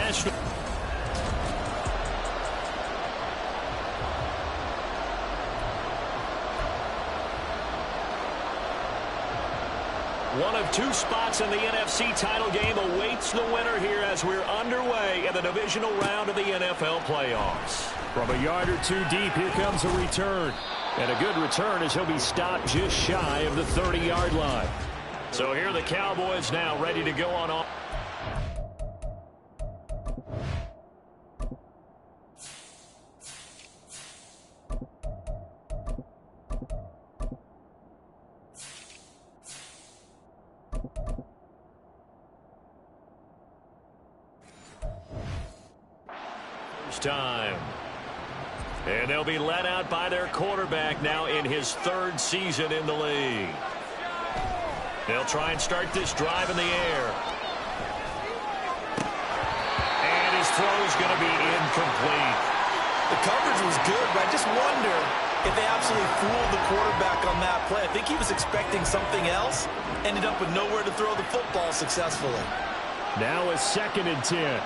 National. One of two spots in the NFC title game awaits the winner here as we're underway in the divisional round of the NFL playoffs. From a yard or two deep, here comes a return. And a good return as he'll be stopped just shy of the 30-yard line. So here are the Cowboys now ready to go on. Time. And they'll be led out by their quarterback now in his third season in the league. They'll try and start this drive in the air. And his throw is going to be incomplete. The coverage was good, but I just wonder if they absolutely fooled the quarterback on that play. I think he was expecting something else. Ended up with nowhere to throw the football successfully. Now a 2nd and 10.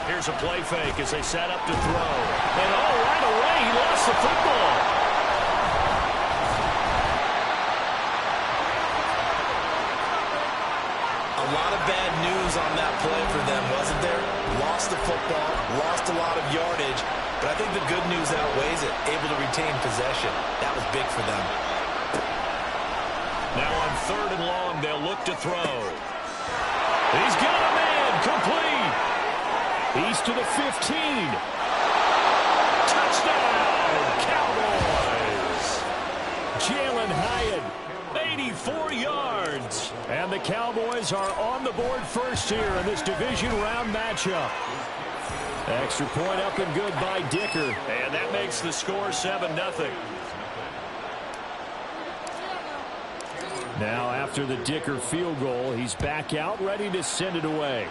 Here's a play fake as they set up to throw. And right away, he lost the football. A lot of bad news on that play for them, wasn't there? Lost the football, lost a lot of yardage, but I think the good news outweighs it. Able to retain possession. That was big for them. Now on 3rd and long, they'll look to throw. He's got a man, complete. He's to the 15. Touchdown, Cowboys. Jalen Hyatt, 84 yards. And the Cowboys are on the board first here in this division round matchup. Extra point up and good by Dicker. And that makes the score 7-0. Now after the Dicker field goal, he's back out ready to send it away.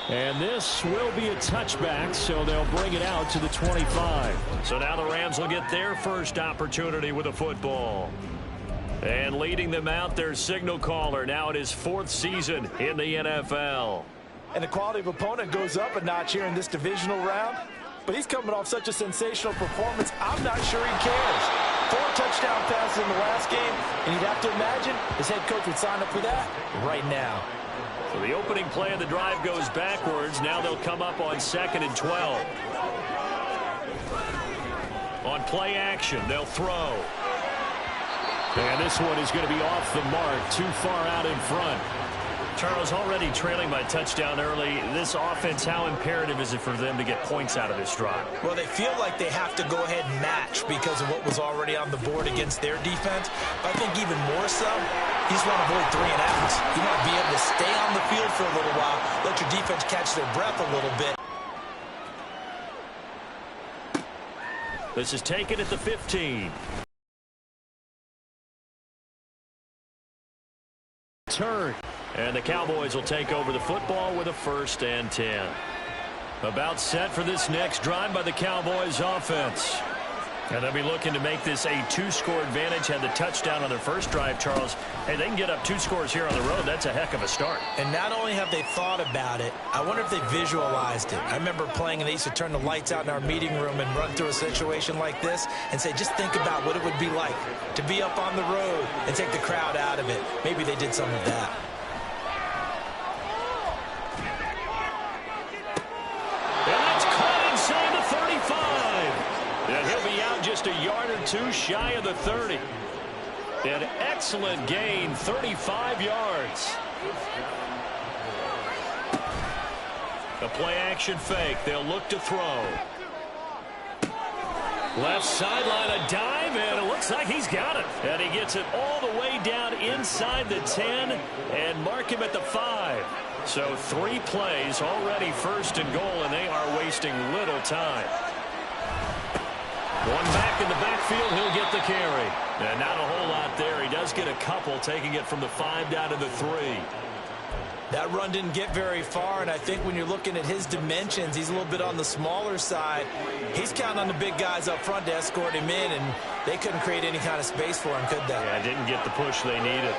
And this will be a touchback, so they'll bring it out to the 25. So now the Rams will get their first opportunity with a football. And leading them out, their signal caller, now in his 4th season in the NFL. And the quality of opponent goes up a notch here in this divisional round. But he's coming off such a sensational performance, I'm not sure he cares. 4 touchdown passes in the last game, and you'd have to imagine his head coach would sign up for that right now. So the opening play of the drive goes backwards. Now they'll come up on 2nd and 12. On play action, they'll throw. And this one is going to be off the mark, too far out in front. Charles, already trailing by touchdown early. This offense, how imperative is it for them to get points out of this drive? Well, they feel like they have to go ahead and match because of what was already on the board against their defense. But I think even more so, you just want to avoid 3 and outs. You want to be able to stay on the field for a little while, let your defense catch their breath a little bit. This is taken at the 15. Turn. And the Cowboys will take over the football with a 1st and 10. About set for this next drive by the Cowboys offense. And they'll be looking to make this a 2-score advantage. Had the touchdown on their first drive, Charles. Hey, they can get up 2 scores here on the road. That's a heck of a start. And not only have they thought about it, I wonder if they visualized it. I remember playing and they used to turn the lights out in our meeting room and run through a situation like this and say, just think about what it would be like to be up on the road and take the crowd out of it. Maybe they did some of that. Just a yard or 2 shy of the 30. An excellent gain, 35 yards. A play action fake. They'll look to throw. Left sideline, a dive, and it looks like he's got it. And he gets it all the way down inside the 10 and mark him at the 5. So 3 plays already 1st and goal, and they are wasting little time. One back in the backfield, he'll get the carry. And not a whole lot there. He does get a couple, taking it from the 5 down to the 3. That run didn't get very far, and I think when you're looking at his dimensions, he's a little bit on the smaller side. He's counting on the big guys up front to escort him in, and they couldn't create any kind of space for him, could they? Yeah, didn't get the push they needed.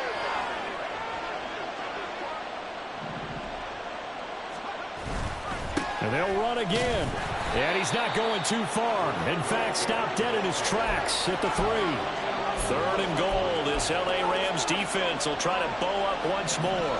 And they'll run again. And he's not going too far. In fact, stopped dead in his tracks at the 3. 3rd and goal. This L.A. Rams defense will try to bow up once more.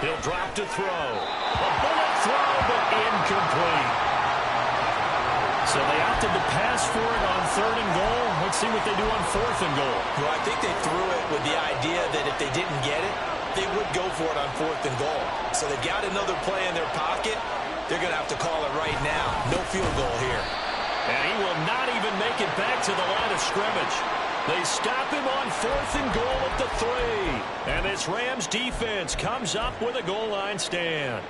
He'll drop to throw. A bullet throw, but incomplete. So they opted to pass for it on 3rd and goal. Let's see what they do on 4th and goal. Well, I think they threw it with the idea that if they didn't get it, they would go for it on 4th and goal. So they got another play in their pocket. They're going to have to call it right now. No field goal here. And he will not even make it back to the line of scrimmage. They stop him on 4th and goal at the 3. And this Rams defense comes up with a goal line stand.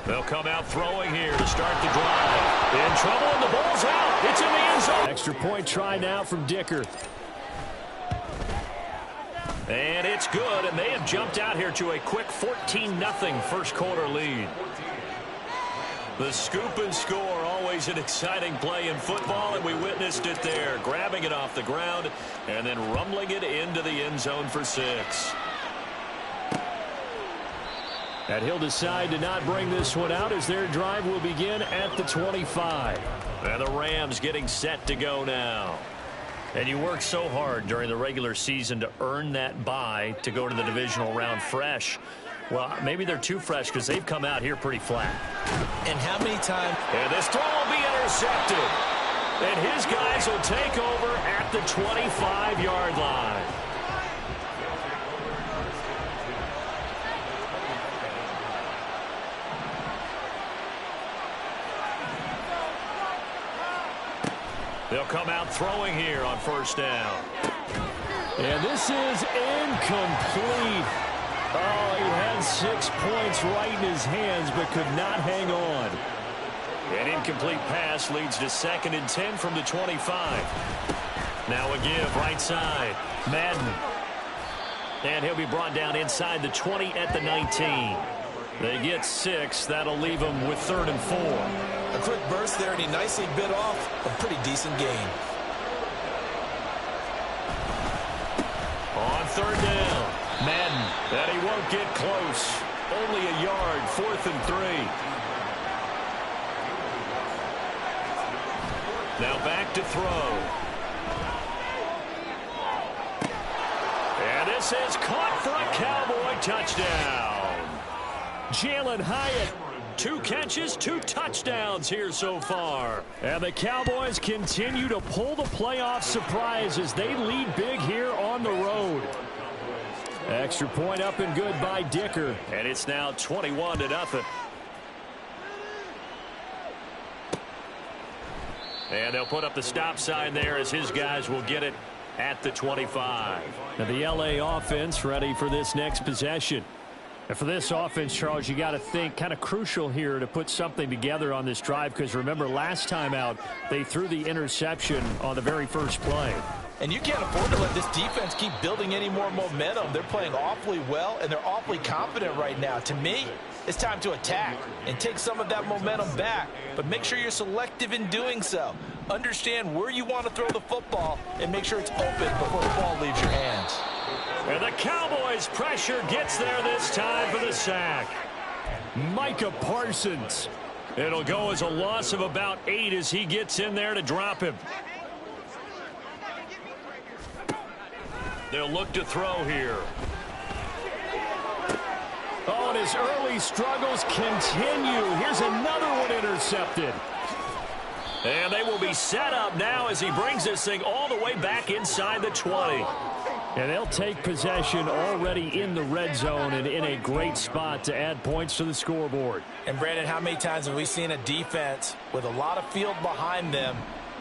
They'll come out throwing here to start the drive. In trouble, and the ball's out. It's in the end zone. Extra point try now from Dicker. And it's good, and they have jumped out here to a quick 14-0 first quarter lead. The scoop and score, always an exciting play in football, and we witnessed it there, grabbing it off the ground and then rumbling it into the end zone for 6. And he'll decide to not bring this one out as their drive will begin at the 25. And the Rams getting set to go now. And you work so hard during the regular season to earn that bye to go to the divisional round fresh. Well, maybe they're too fresh because they've come out here pretty flat. And how many times? And this throw will be intercepted. And his guys will take over at the 25-yard line. They'll come out throwing here on 1st down. And this is incomplete. Oh, he had 6 points right in his hands, but could not hang on. An incomplete pass leads to 2nd and 10 from the 25. Now a give right side. Madden. And he'll be brought down inside the 20 at the 19. They get 6. That'll leave them with 3rd and 4. A quick burst there, and he nicely bit off a pretty decent gain. On 3rd down, Madden. And he won't get close. Only a yard, 4th and 3. Now back to throw. And this is caught for a Cowboy touchdown. Jalen Hyatt. 2 catches, 2 touchdowns here so far. And the Cowboys continue to pull the playoff surprise as they lead big here on the road. Extra point up and good by Dicker. And it's now 21-0. And they'll put up the stop sign there as his guys will get it at the 25. And the LA offense ready for this next possession. And for this offense, Charles, you got to think kind of crucial here to put something together on this drive, because remember last time out they threw the interception on the very first play. And you can't afford to let this defense keep building any more momentum. They're playing awfully well, and they're awfully confident right now. To me, it's time to attack and take some of that momentum back, but make sure you're selective in doing so. Understand where you want to throw the football and make sure it's open before the ball leaves your hands. And the Cowboys' pressure gets there this time for the sack. Micah Parsons. It'll go as a loss of about 8 as he gets in there to drop him. They'll look to throw here. Oh, and his early struggles continue. Here's another one intercepted. And they will be set up now as he brings this thing all the way back inside the 20. And they'll take possession already in the red zone and in a great spot to add points to the scoreboard. And, Brandon, how many times have we seen a defense with a lot of field behind them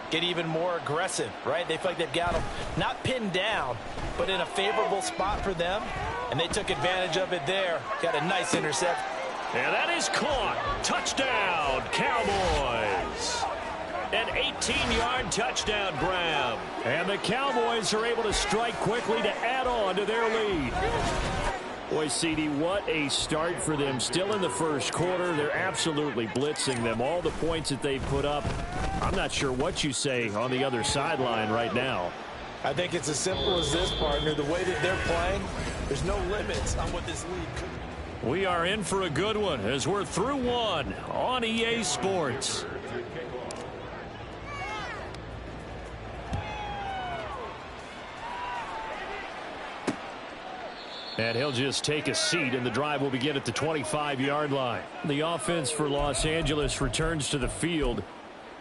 get even more aggressive, right? They feel like they've got them not pinned down, but in a favorable spot for them, and they took advantage of it there. Got a nice intercept. And that is caught. Touchdown, Cowboys. An 18-yard touchdown grab. And the Cowboys are able to strike quickly to add on to their lead. Boy, CD, what a start for them. Still in the first quarter. They're absolutely blitzing them. All the points that they put up, I'm not sure what you say on the other sideline right now. I think it's as simple as this, partner. The way that they're playing, there's no limits on what this league could be. We are in for a good one as we're through one on EA Sports. And he'll just take a seat, and the drive will begin at the 25-yard line. The offense for Los Angeles returns to the field.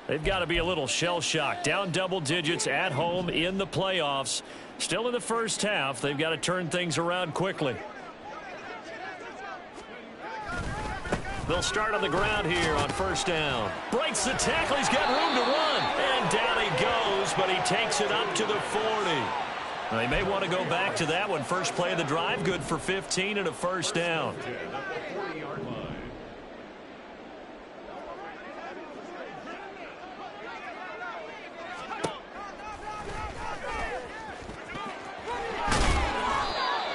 They've got to be a little shell-shocked. Down double digits at home in the playoffs. Still in the first half. They've got to turn things around quickly. They'll start on the ground here on first down. Breaks the tackle. He's got room to run. And down he goes, but he takes it up to the 40. They may want to go back to that one. First play of the drive, good for 15 and a first down.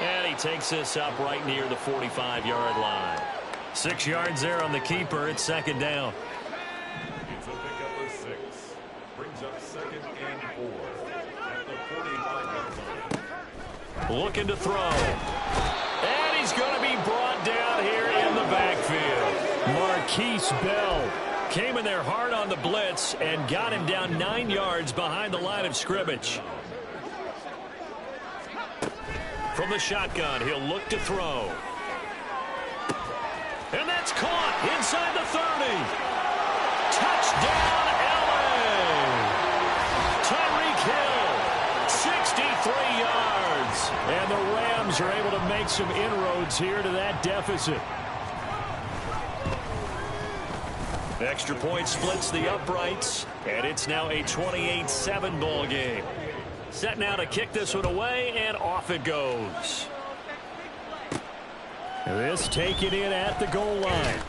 And he takes this up right near the 45-yard line. 6 yards there on the keeper. It's second down. It's a pickup of 6. Brings up second and 4 at the 45-yard line. Looking to throw. And he's going to be brought down here in the backfield. Marquise Bell came in there hard on the blitz and got him down 9 yards behind the line of scrimmage. From the shotgun, he'll look to throw. And that's caught inside the 30. Touchdown, LA. Tyreek Hill, 63 yards. And the Rams are able to make some inroads here to that deficit. Extra point splits the uprights, and it's now a 28-7 ball game. Set now to kick this one away, and off it goes. This taken in at the goal line.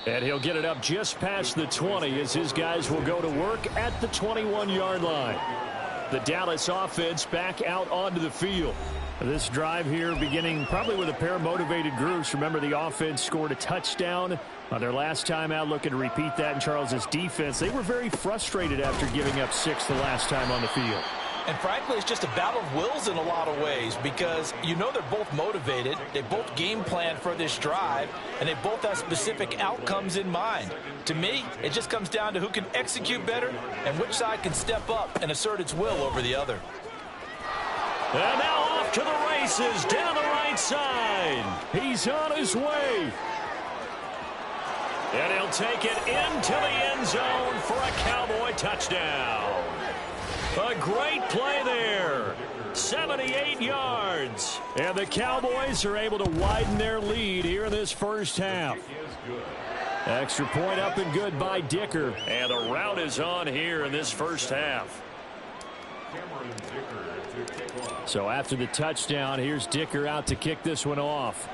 And he'll get it up just past the 20 as his guys will go to work at the 21-yard line. The Dallas offense back out onto the field. This drive here beginning probably with a pair of motivated groups. Remember, the offense scored a touchdown on their last time out. Looking to repeat that in Charles's defense. They were very frustrated after giving up 6 the last time on the field. And frankly, it's just a battle of wills in a lot of ways because you know they're both motivated. They both game plan for this drive, and they both have specific outcomes in mind. To me, it just comes down to who can execute better and which side can step up and assert its will over the other. And now off to the races down the right side. He's on his way. And he'll take it into the end zone for a Cowboy touchdown. A great play there. 78 yards. And the Cowboys are able to widen their lead here in this first half. Extra point up and good by Dicker. And the route is on here in this first half. So after the touchdown, here's Dicker out to kick this one off.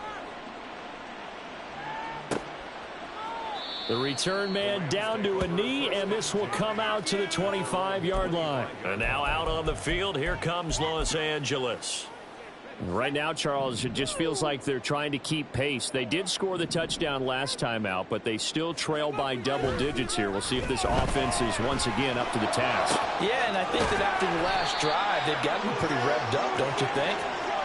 The return man down to a knee, and this will come out to the 25-yard line. And now out on the field, here comes Los Angeles. Right now, Charles, it just feels like they're trying to keep pace. They did score the touchdown last time out, but they still trail by double digits here. We'll see if this offense is once again up to the task. Yeah, and I think that after the last drive, they've got to be pretty revved up, don't you think?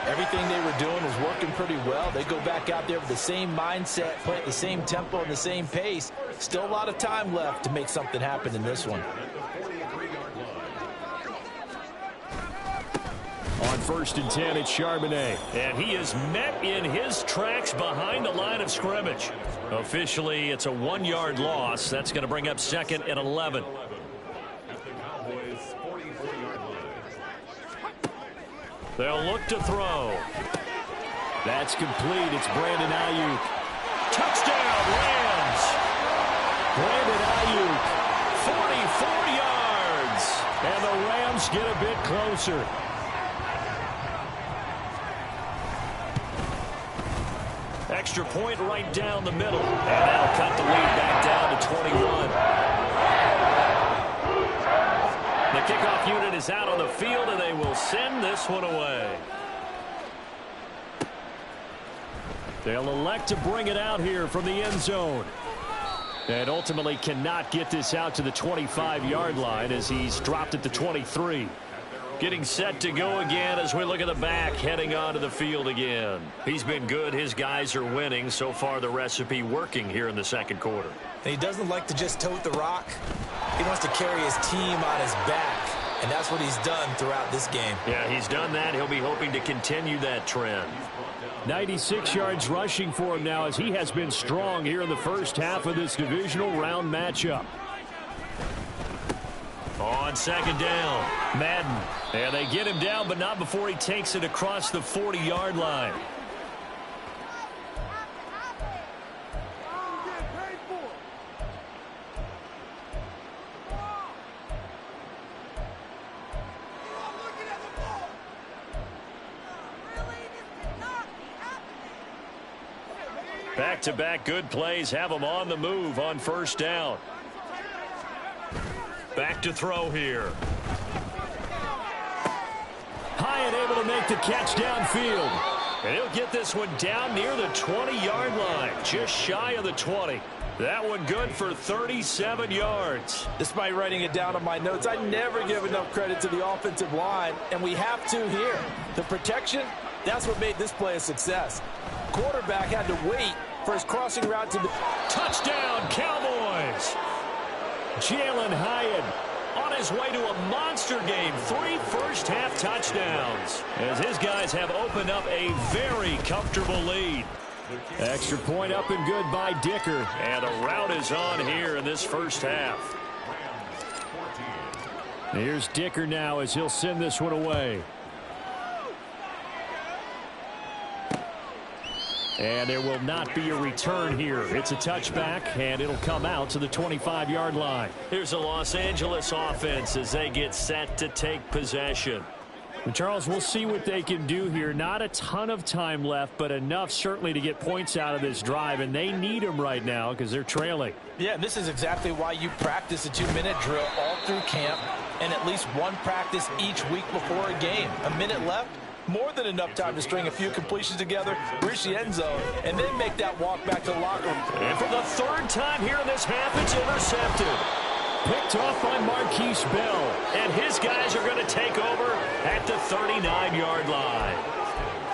Everything they were doing was working pretty well. They go back out there with the same mindset, play at the same tempo and the same pace. Still a lot of time left to make something happen in this one. On 1st and 10, it's Charbonnet. And he is met in his tracks behind the line of scrimmage. Officially, it's a 1-yard loss. That's going to bring up 2nd and 11. They'll look to throw. That's complete. It's Brandon Ayuk. Touchdown, Rams. Brandon Ayuk. 44 yards. And the Rams get a bit closer. Extra point right down the middle. And that'll cut the lead back down to 21. The kickoff unit is out on the field, and they will send this one away. They'll elect to bring it out here from the end zone. And ultimately cannot get this out to the 25-yard line as he's dropped at the 23. Getting set to go again as we look at the back heading onto the field again. He's been good. His guys are winning. So far the recipe working here in the second quarter. And he doesn't like to just tote the rock. He wants to carry his team on his back. And that's what he's done throughout this game. Yeah, he's done that. He'll be hoping to continue that trend. 96 yards rushing for him now as he has been strong here in the first half of this divisional round matchup. On second down, Madden. and they get him down, but not before he takes it across the 40-yard line. Back-to-back good plays have him on the move on first down. Back to throw here. Hyatt able to make the catch downfield. And he'll get this one down near the 20-yard line, just shy of the 20. That one good for 37 yards. Despite writing it down on my notes, I never give enough credit to the offensive line, and we have to here. The protection, that's what made this play a success. Quarterback had to wait for his crossing route to the touchdown, Cowboys. Jalen Hyatt on his way to a monster game. 3 first-half touchdowns as his guys have opened up a very comfortable lead. Extra point up and good by Dicker. And the route is on here in this first half. Here's Dicker now as he'll send this one away. And there will not be a return here. It's a touchback, and it'll come out to the 25-yard line. Here's the Los Angeles offense as they get set to take possession. And Charles, we'll see what they can do here. Not a ton of time left, but enough certainly to get points out of this drive, and they need them right now because they're trailing. Yeah, and this is exactly why you practice a 2-minute drill all through camp and at least one practice each week before a game. A minute left. More than enough time to string a few completions together, reach the end zone, and then make that walk back to the locker room. And for the third time here in this half, it's intercepted. Picked off by Marquise Bell. And his guys are going to take over at the 39-yard line.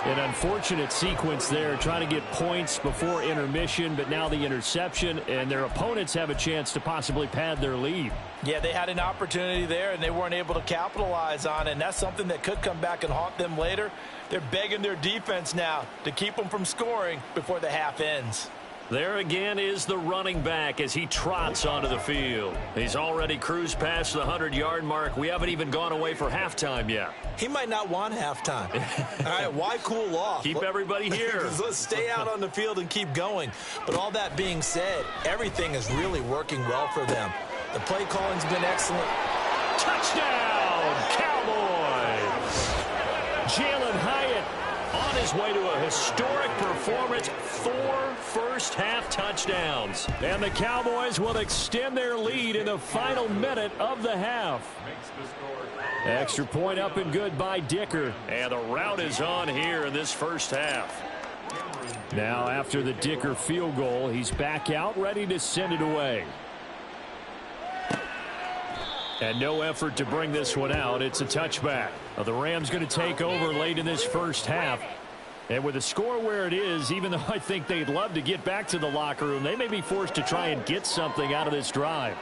An unfortunate sequence there, trying to get points before intermission, but now the interception, and their opponents have a chance to possibly pad their lead. Yeah, they had an opportunity there, and they weren't able to capitalize on it, and that's something that could come back and haunt them later. They're begging their defense now to keep them from scoring before the half ends. There again is the running back as he trots onto the field. He's already cruised past the 100-yard mark. We haven't even gone away for halftime yet. He might not want halftime. All right, why cool off? Keep everybody here. Let's stay out on the field and keep going. But all that being said, everything is really working well for them. The play calling's been excellent. Touchdown, Cowboys! Jalen Hyatt on his way to a historic performance. 4 first-half touchdowns. And the Cowboys will extend their lead in the final minute of the half. Extra point up and good by Dicker. And the route is on here in this first half. Now after the Dicker field goal, he's back out ready to send it away. And no effort to bring this one out. It's a touchback. The Rams going to take over late in this first half. And with the score where it is, even though I think they'd love to get back to the locker room, they may be forced to try and get something out of this drive.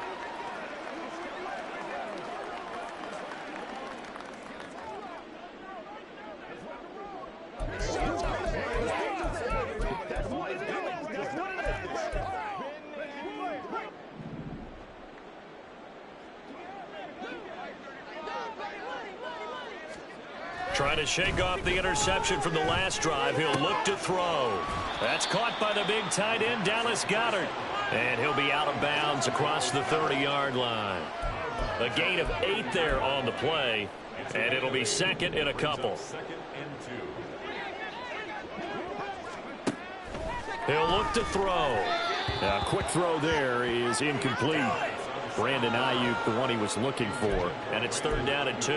Trying to shake off the interception from the last drive. He'll look to throw. That's caught by the big tight end, Dallas Goedert. And he'll be out of bounds across the 30-yard line. A gain of 8 there on the play. And it'll be second and a couple. He'll look to throw. A quick throw there is incomplete. Brandon Ayuk, the one he was looking for. And it's 3rd down and 2.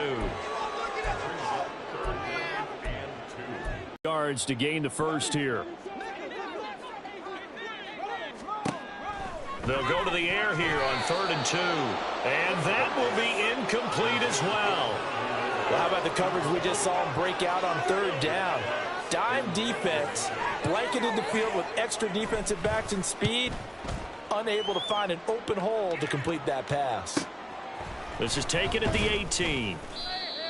Yards to gain the first here. They'll go to the air here on 3rd and 2. And that will be incomplete as well. Well, how about the coverage we just saw him break out on 3rd down? Dime defense, blanketed the field with extra defensive backs and speed, unable to find an open hole to complete that pass. This is taken at the 18.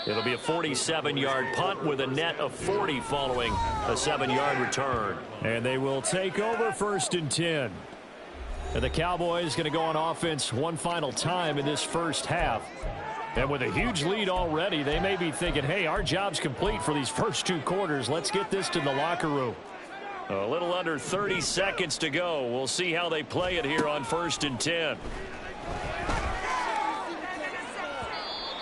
It'll be a 47-yard punt with a net of 40 following a 7-yard return. And they will take over 1st and 10. And the Cowboys going to go on offense one final time in this first half. And with a huge lead already, they may be thinking, hey, our job's complete for these first 2 quarters. Let's get this to the locker room. A little under 30 seconds to go. We'll see how they play it here on 1st and 10.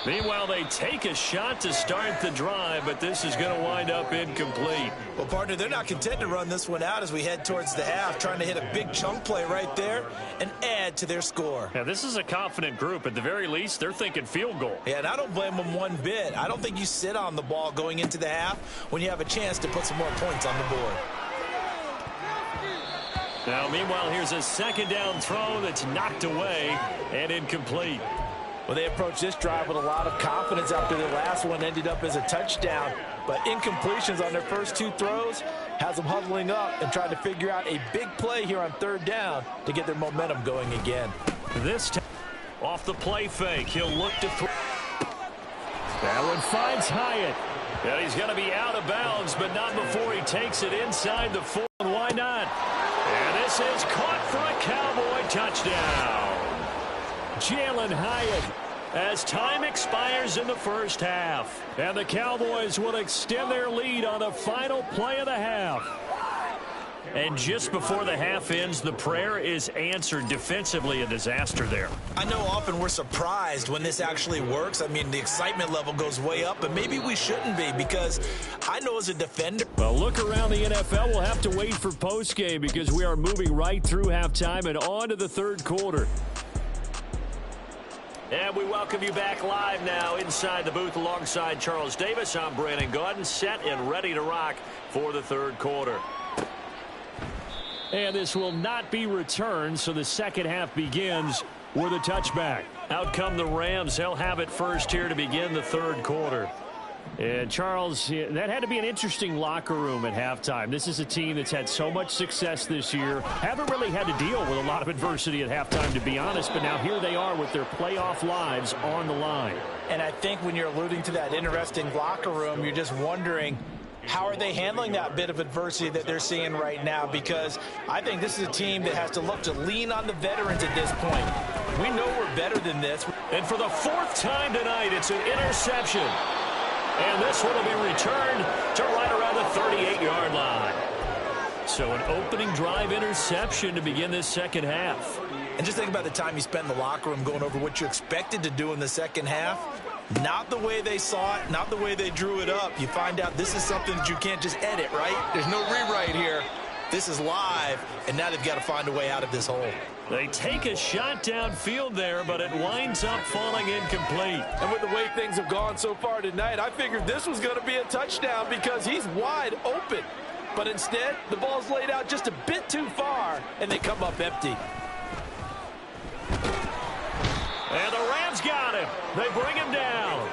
Meanwhile, they take a shot to start the drive, but this is going to wind up incomplete. Well, partner, they're not content to run this one out as we head towards the half, trying to hit a big chunk play right there and add to their score. Yeah, this is a confident group. At the very least, they're thinking field goal. Yeah, and I don't blame them one bit. I don't think you sit on the ball going into the half when you have a chance to put some more points on the board. Now, meanwhile, here's a 2nd down throw that's knocked away and incomplete. Well, they approached this drive with a lot of confidence after their last one ended up as a touchdown. But incompletions on their first 2 throws has them huddling up and trying to figure out a big play here on 3rd down to get their momentum going again. This time, off the play fake, he'll look to throw. That one finds Hyatt. And he's going to be out of bounds, but not before he takes it inside the 4. And why not? And this is caught for a Cowboy touchdown. Jalen Hyatt as time expires in the first half. And the Cowboys will extend their lead on the final play of the half. And just before the half ends, the prayer is answered. Defensively, a disaster there. I know often we're surprised when this actually works. I mean, the excitement level goes way up, but maybe we shouldn't be, because I know as a defender. Well, look around the NFL. We'll have to wait for postgame because we are moving right through halftime and on to the 3rd quarter. And we welcome you back live now inside the booth alongside Charles Davis. I'm Brandon Gaudin, set and ready to rock for the 3rd quarter. And this will not be returned, so the second half begins with a touchback. Out come the Rams. They'll have it first here to begin the 3rd quarter. And, Charles, that had to be an interesting locker room at halftime. This is a team that's had so much success this year. Haven't really had to deal with a lot of adversity at halftime, to be honest. But now here they are with their playoff lives on the line. And I think when you're alluding to that interesting locker room, you're just wondering, how are they handling that bit of adversity that they're seeing right now? Because I think this is a team that has to look to lean on the veterans at this point. We know we're better than this. And for the 4th time tonight, it's an interception. And this one will be returned to right around the 38-yard line. So an opening drive interception to begin this second half. And just think about the time you spent in the locker room going over what you expected to do in the second half. Not the way they saw it, not the way they drew it up. You find out this is something that you can't just edit, right? There's no rewrite here. This is live, and now they've got to find a way out of this hole. They take a shot downfield there, but it winds up falling incomplete. And with the way things have gone so far tonight, I figured this was going to be a touchdown because he's wide open. But instead, the ball's laid out just a bit too far, and they come up empty. And the Rams got him. They bring him down.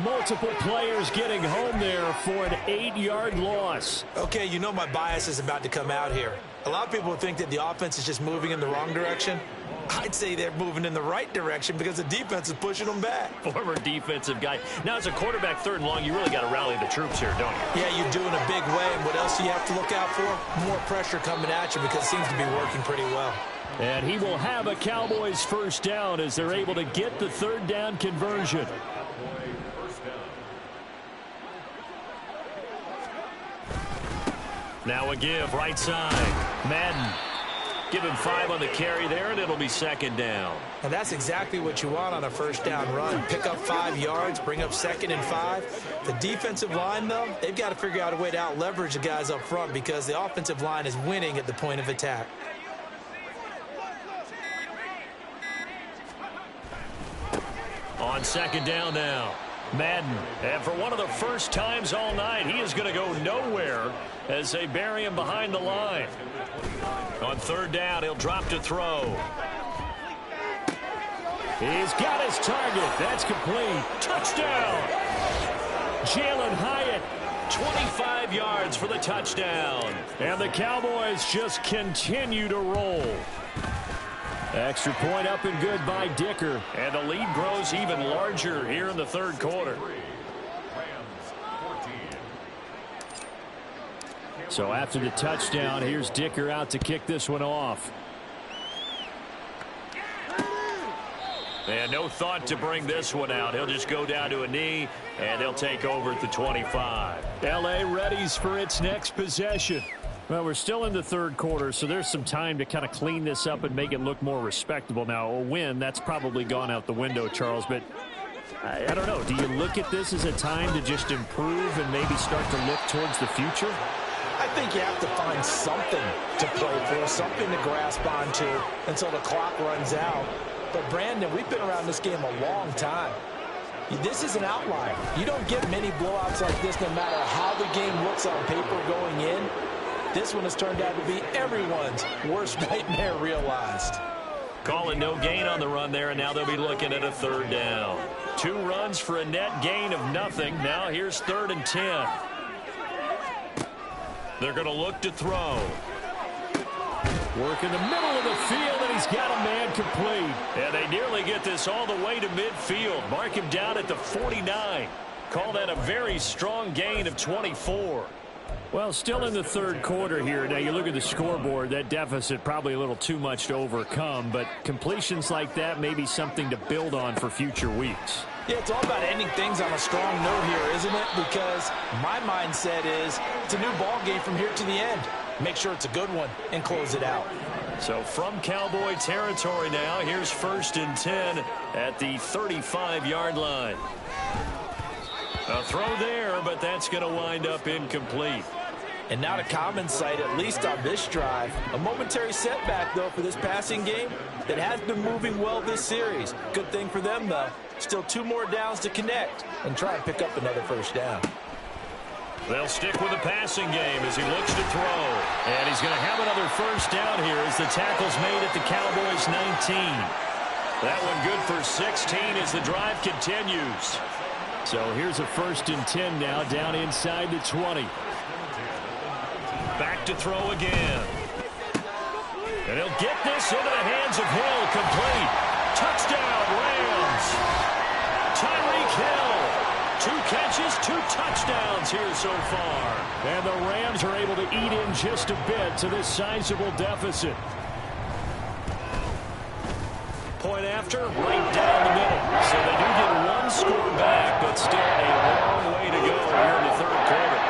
Multiple players getting home there for an 8-yard loss. Okay, you know my bias is about to come out here. A lot of people think that the offense is just moving in the wrong direction. I'd say they're moving in the right direction because the defense is pushing them back. Former defensive guy. Now, as a quarterback, 3rd and long, you really got to rally the troops here, don't you? Yeah, you do in a big way. And what else do you have to look out for? More pressure coming at you because it seems to be working pretty well. And he will have a Cowboys 1st down as they're able to get the 3rd down conversion. Now a give, right side. Madden. Give him 5 on the carry there, and it'll be 2nd down. And that's exactly what you want on a 1st down run. Pick up 5 yards, bring up 2nd and 5. The defensive line, though, they've got to figure out a way to out-leverage the guys up front because the offensive line is winning at the point of attack. On 2nd down now. Madden. And for one of the first times all night, he is going to go nowhere as they bury him behind the line. On third down, he'll drop to throw. He's got his target. That's complete. Touchdown! Jalen Hyatt, 25 yards for the touchdown. And the Cowboys just continue to roll. Extra point up and good by Dicker. And the lead grows even larger here in the third quarter. So after the touchdown, here's Dicker out to kick this one off. And no thought to bring this one out. He'll just go down to a knee, and they'll take over at the 25. L.A. readies for its next possession. Well, we're still in the third quarter, so there's some time to kind of clean this up and make it look more respectable. Now, a win, that's probably gone out the window, Charles, but I don't know. Do you look at this as a time to just improve and maybe start to look towards the future? I think you have to find something to play for, something to grasp onto until the clock runs out. But, Brandon, we've been around this game a long time. This is an outlier. You don't get many blowouts like this no matter how the game looks on paper going in. This one has turned out to be everyone's worst nightmare realized. Call it no gain on the run there, and now they'll be looking at a third down. 2 runs for a net gain of nothing. Now here's 3rd and 10. They're going to look to throw. Work in the middle of the field, and he's got a man complete. And they nearly get this all the way to midfield. Mark him down at the 49. Call that a very strong gain of 24. Well, still in the third quarter here. Now, you look at the scoreboard, that deficit probably a little too much to overcome, but completions like that may be something to build on for future weeks. Yeah, it's all about ending things on a strong note here, isn't it? Because my mindset is it's a new ball game from here to the end. Make sure it's a good one and close it out. So from Cowboy territory now, here's 1st and 10 at the 35-yard line. A throw there, but that's going to wind up incomplete. And not a common sight, at least on this drive. A momentary setback, though, for this passing game that has been moving well this series. Good thing for them, though. Still 2 more downs to connect and try and pick up another first down. They'll stick with the passing game as he looks to throw. And he's going to have another first down here as the tackle's made at the Cowboys' 19. That one good for 16 as the drive continues. So here's a 1st and 10 now down inside the 20. Back to throw again. And he'll get this into the hands of Hill. Complete. Touchdown, Rams. Tyreek Hill. 2 catches, 2 touchdowns here so far. And the Rams are able to eat in just a bit to this sizable deficit. Point after, right down the middle. So they do get 1 score back, but still a long way to go here in the third quarter.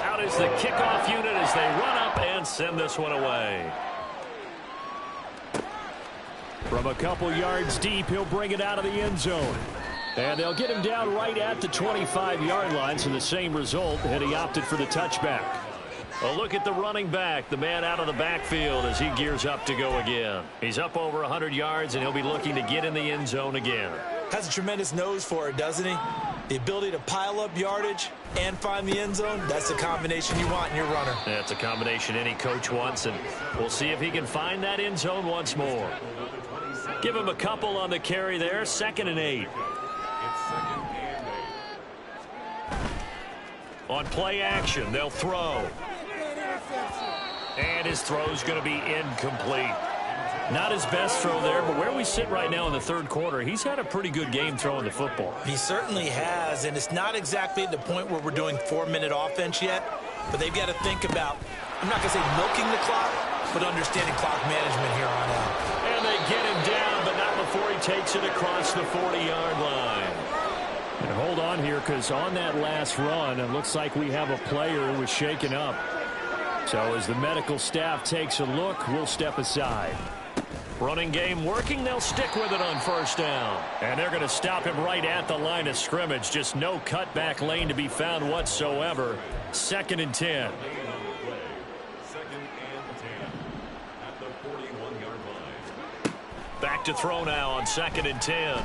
Out is the kickoff unit as they run up and send this one away. From a couple yards deep, he'll bring it out of the end zone. And they'll get him down right at the 25-yard line, so the same result, and he opted for the touchback. A look at the running back, the man out of the backfield as he gears up to go again. He's up over 100 yards, and he'll be looking to get in the end zone again. Has a tremendous nose for it, doesn't he? The ability to pile up yardage and find the end zone, that's the combination you want in your runner. That's a combination any coach wants, and we'll see if he can find that end zone once more. Give him a couple on the carry there, 2nd and 8. On play action, they'll throw. And his throw's going to be incomplete. Not his best throw there, but where we sit right now in the third quarter, he's had a pretty good game throwing the football. He certainly has, and it's not exactly at the point where we're doing 4-minute offense yet, but they've got to think about, I'm not going to say milking the clock, but understanding clock management here on out. And they get him down, but not before he takes it across the 40-yard line. And hold on here, because on that last run, it looks like we have a player who was shaken up. So as the medical staff takes a look, we'll step aside. Running game working. They'll stick with it on 1st down. And they're going to stop him right at the line of scrimmage. Just no cutback lane to be found whatsoever. 2nd and 10. Back to throw now on 2nd and 10.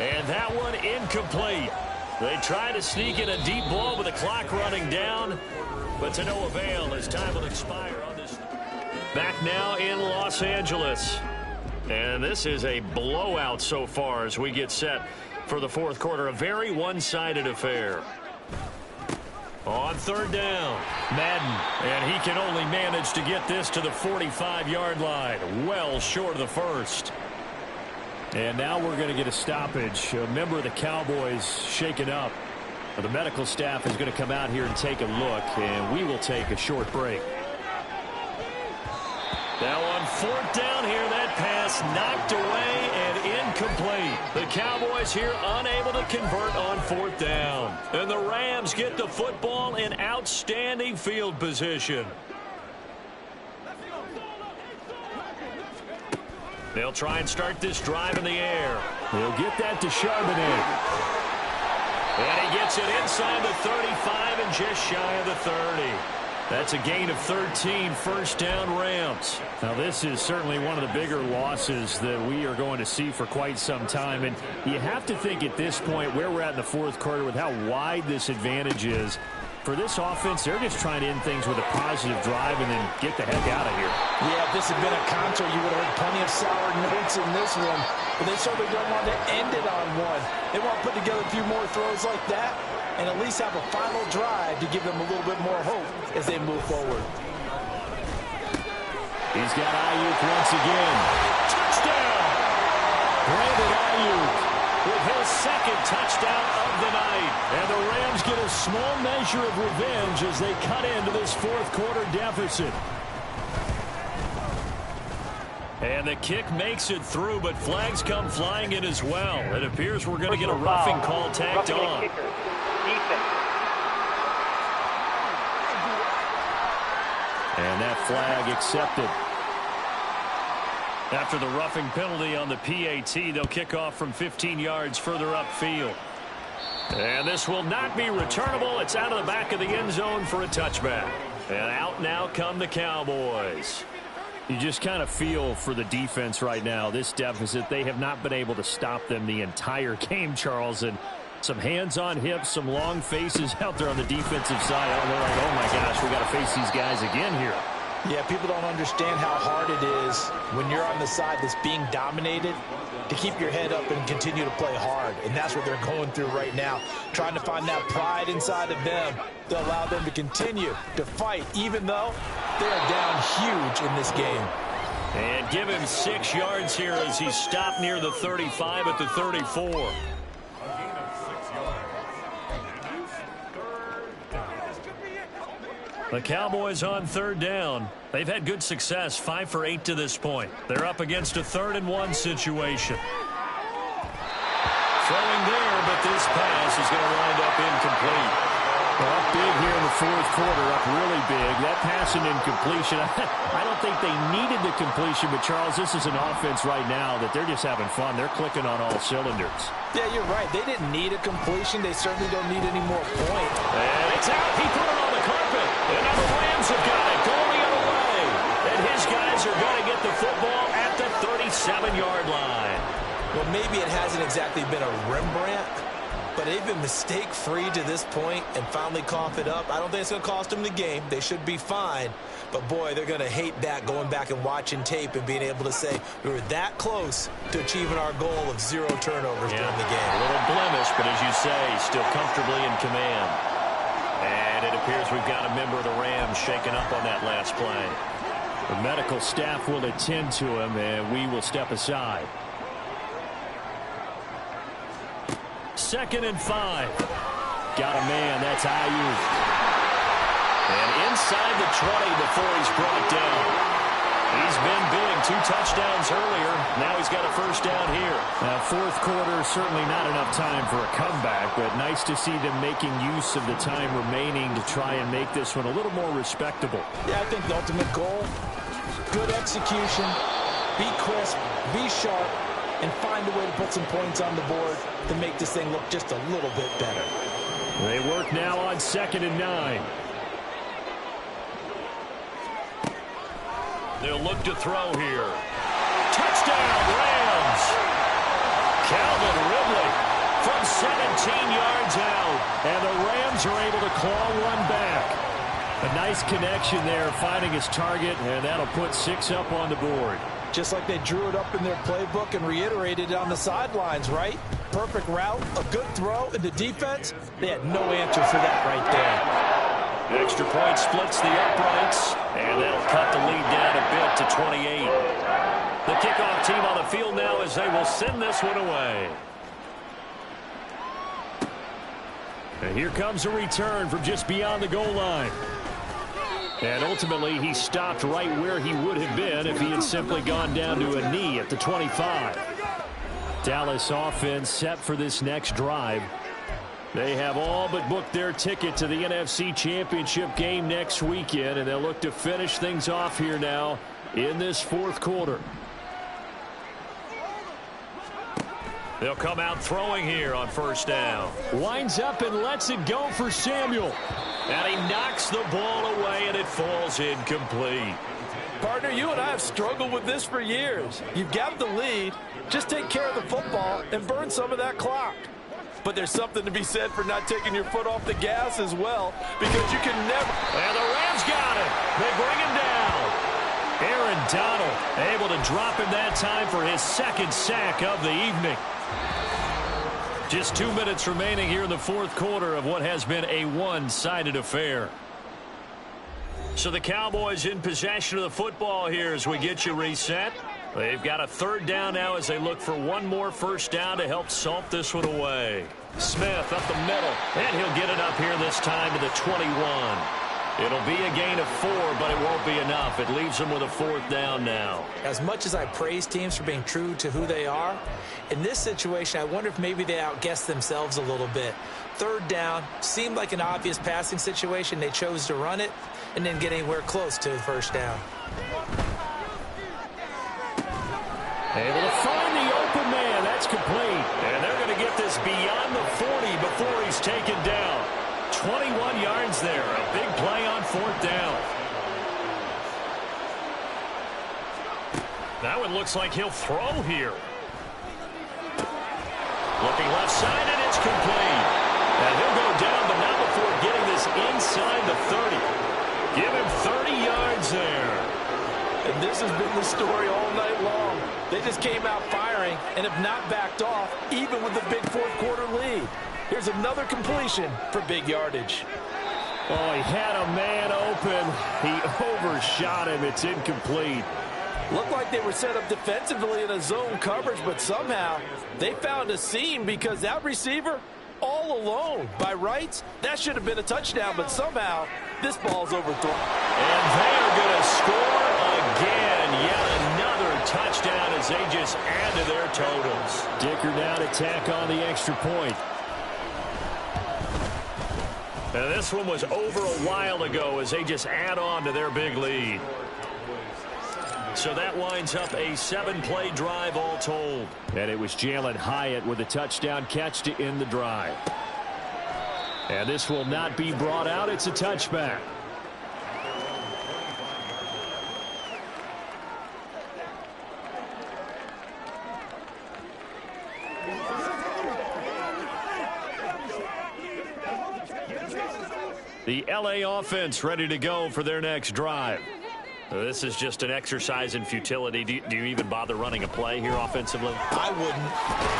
And that one incomplete. They try to sneak in a deep ball with the clock running down, but to no avail as time will expire on this. Back now in Los Angeles. And this is a blowout so far as we get set for the fourth quarter. A very one-sided affair. On third down, Madden, and he can only manage to get this to the 45-yard line, well short of the first. And now we're going to get a stoppage. A member of the Cowboys shaken up. The medical staff is going to come out here and take a look, and we will take a short break. Now on fourth down here, that pass knocked away and incomplete. The Cowboys here unable to convert on fourth down. And the Rams get the football in outstanding field position. They'll try and start this drive in the air. They'll get that to Charbonnet. And he gets it inside the 35 and just shy of the 30. That's a gain of 13, first down Rams. Now this is certainly one of the bigger losses that we are going to see for quite some time. And you have to think at this point where we're at in the fourth quarter with how wide this advantage is. For this offense, they're just trying to end things with a positive drive and then get the heck out of here. Yeah, if this had been a concert, you would have heard plenty of sour notes in this one. But they certainly don't want to end it on one. They want to put together a few more throws like that and at least have a final drive to give them a little bit more hope as they move forward. He's got Ayuk once again. Touchdown! Brandon Ayuk with his second touchdown of the night. And the Rams get a small measure of revenge as they cut into this fourth quarter deficit. And the kick makes it through, but flags come flying in as well. It appears we're going to get a roughing call tacked on. And that flag accepted. After the roughing penalty on the PAT, they'll kick off from 15 yards further upfield. And this will not be returnable. It's out of the back of the end zone for a touchback. And out now come the Cowboys. You just kind of feel for the defense right now. This deficit, they have not been able to stop them the entire game, Charles. And some hands on hips, some long faces out there on the defensive side. They're like, oh my gosh, we got to face these guys again here. Yeah, people don't understand how hard it is when you're on the side that's being dominated to keep your head up and continue to play hard. And that's what they're going through right now, trying to find that pride inside of them to allow them to continue to fight, even though they are down huge in this game. And give him 6 yards here as he stopped near the 35 at the 34. The Cowboys on third down. They've had good success, 5 for 8 to this point. They're up against a 3rd and 1 situation. Throwing there, but this pass is going to wind up incomplete. Well, up big here in the fourth quarter, up really big. That pass and incompletion, I don't think they needed the completion, but Charles, this is an offense right now that they're just having fun. They're clicking on all cylinders. Yeah, you're right. They didn't need a completion. They certainly don't need any more points. And it's out. He put it on the carpet. And now the Rams have got it going the other way. And his guys are going to get the football at the 37-yard line. Well, maybe it hasn't exactly been a Rembrandt, but they've been mistake-free to this point and finally cough it up. I don't think it's going to cost them the game. They should be fine. But, boy, they're going to hate that, going back and watching tape and being able to say we were that close to achieving our goal of 0 turnovers during the game. A little blemish, but as you say, still comfortably in command. And it appears we've got a member of the Rams shaken up on that last play. The medical staff will attend to him, and we will step aside. 2nd and 5. Got a man. That's Ayuk. And inside the 20 before he's brought down. He's been big. 2 touchdowns earlier. Now he's got a first down here. Now, fourth quarter, certainly not enough time for a comeback, but nice to see them making use of the time remaining to try and make this one a little more respectable. Yeah, I think the ultimate goal, good execution, be crisp, be sharp, and find a way to put some points on the board to make this thing look just a little bit better. They work now on 2nd and 9. They'll look to throw here. Touchdown, Rams! Calvin Ridley from 17 yards out. And the Rams are able to claw one back. A nice connection there, finding his target, and that'll put 6 up on the board. Just like they drew it up in their playbook and reiterated it on the sidelines, right? Perfect route, a good throw, and the defense, they had no answer for that right there. The extra point splits the uprights, and that'll cut the lead down a bit to 28. The kickoff team on the field now as they will send this one away. And here comes a return from just beyond the goal line. And ultimately, he stopped right where he would have been if he had simply gone down to a knee at the 25. Dallas offense set for this next drive. They have all but booked their ticket to the NFC Championship game next weekend, and they'll look to finish things off here now in this fourth quarter. They'll come out throwing here on first down. Winds up and lets it go for Samuel. And he knocks the ball away, and it falls incomplete. Partner, you and I have struggled with this for years. You've got the lead. Just take care of the football and burn some of that clock. But there's something to be said for not taking your foot off the gas as well, because you can never... And the Rams got it. They bring him down. Aaron Donald able to drop him that time for his second sack of the evening. Just 2 minutes remaining here in the fourth quarter of what has been a one-sided affair. So the Cowboys in possession of the football here as we get you reset. They've got a third down now as they look for one more first down to help salt this one away. Smith up the middle, and he'll get it up here this time to the 21. It'll be a gain of 4, but it won't be enough. It leaves them with a fourth down now. As much as I praise teams for being true to who they are, in this situation, I wonder if maybe they outguessed themselves a little bit. Third down seemed like an obvious passing situation. They chose to run it and didn't get anywhere close to the first down. Able to find the open man. That's complete. And they're going to get this beyond the 40 before he's taken down. 21 yards there. A big play on fourth down. That one looks like he'll throw here. Looking left side, and it's complete. And he'll go down, but not before getting this inside the 30. Give him 30 yards there. And this has been the story all night long. They just came out firing and have not backed off, even with the big fourth quarter lead. Here's another completion for big yardage. Oh, he had a man open. He overshot him. It's incomplete. Looked like they were set up defensively in a zone coverage, but somehow they found a seam because that receiver all alone. By rights, that should have been a touchdown, but somehow this ball's overthrown. And they are going to score again. Yet another touchdown as they just add to their totals. Dicker now to tack on the extra point. And this one was over a while ago as they just add on to their big lead. So that winds up a 7-play drive all told. And it was Jalen Hyatt with a touchdown catch to end the drive. And this will not be brought out. It's a touchback. The LA offense ready to go for their next drive. This is just an exercise in futility. Do you even bother running a play here offensively? I wouldn't,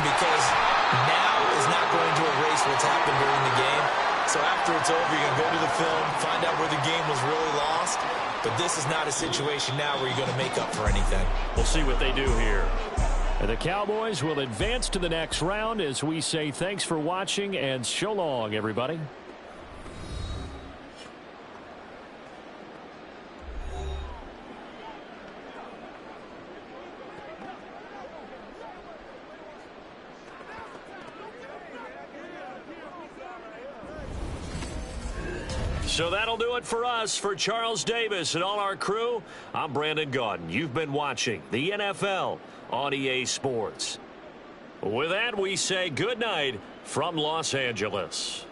because now is not going to erase what's happened during the game. So after it's over, you're going to go to the film, find out where the game was really lost. But this is not a situation now where you're going to make up for anything. We'll see what they do here. And the Cowboys will advance to the next round as we say thanks for watching and so long, everybody. So that'll do it for us. For Charles Davis and all our crew, I'm Brandon Gaudin. You've been watching the NFL on EA Sports. With that, we say good night from Los Angeles.